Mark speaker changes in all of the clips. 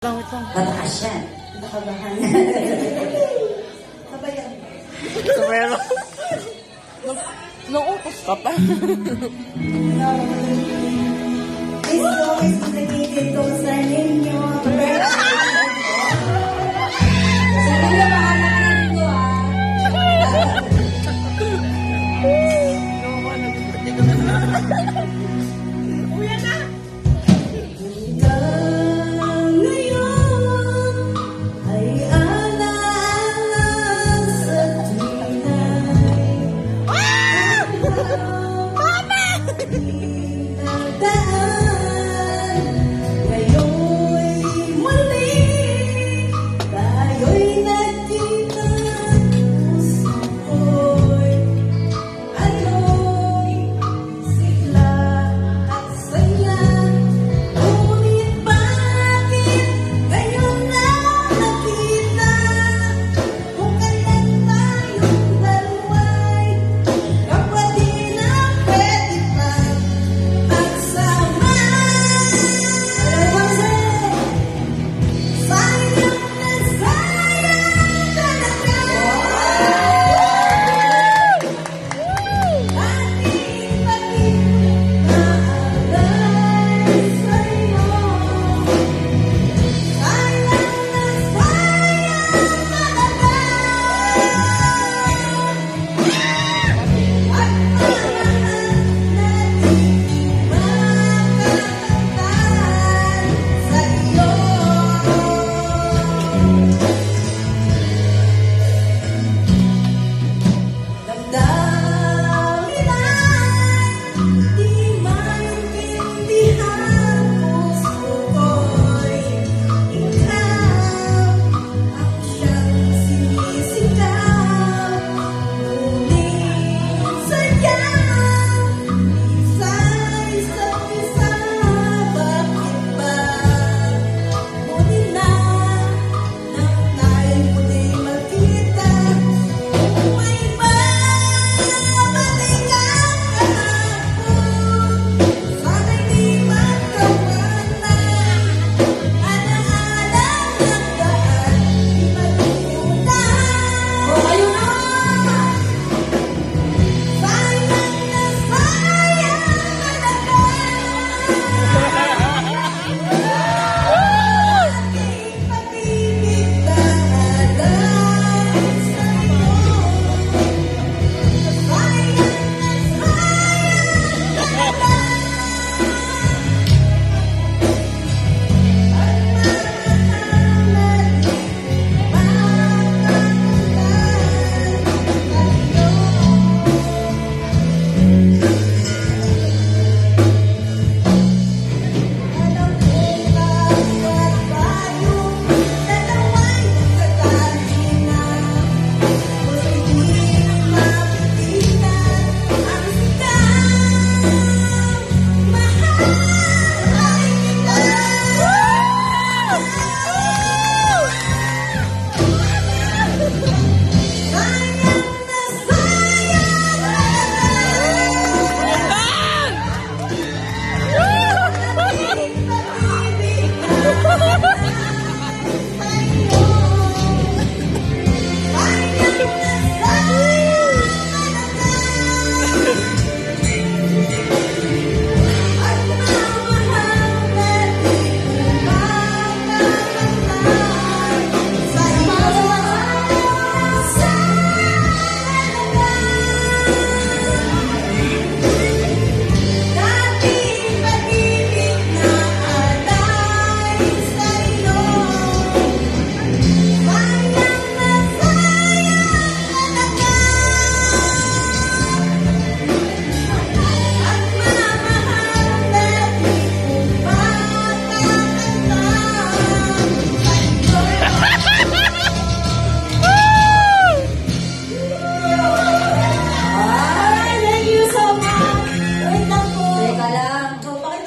Speaker 1: Langit lang.
Speaker 2: Mataas yan. Nakabahan. Kabayan.
Speaker 1: Pero, nauupos ka pa.
Speaker 2: Please always dedicated to sa ninyo. Sabi niyo, pangalan ninyo
Speaker 1: Uya na!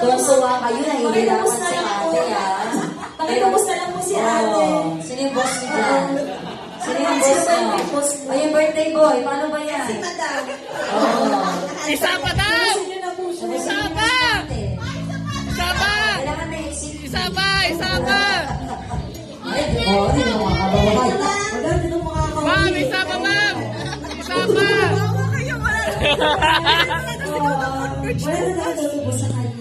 Speaker 2: Tuwang-tuwa kayo, nahihirapan si ate,
Speaker 3: Pakikamusta lang po si ate.
Speaker 2: Sino yung boss niyo dyan? Sino yung boss niyo? Ay, yung birthday boy, paano ba yan?
Speaker 3: Si Madam.
Speaker 1: Isa pa daw!
Speaker 3: Sino na po siya?
Speaker 1: Isa pa! Isa pa!
Speaker 2: Kailangan na exit.
Speaker 1: Isa pa! Isa pa!
Speaker 3: Wala na nakatutubos sa kanya.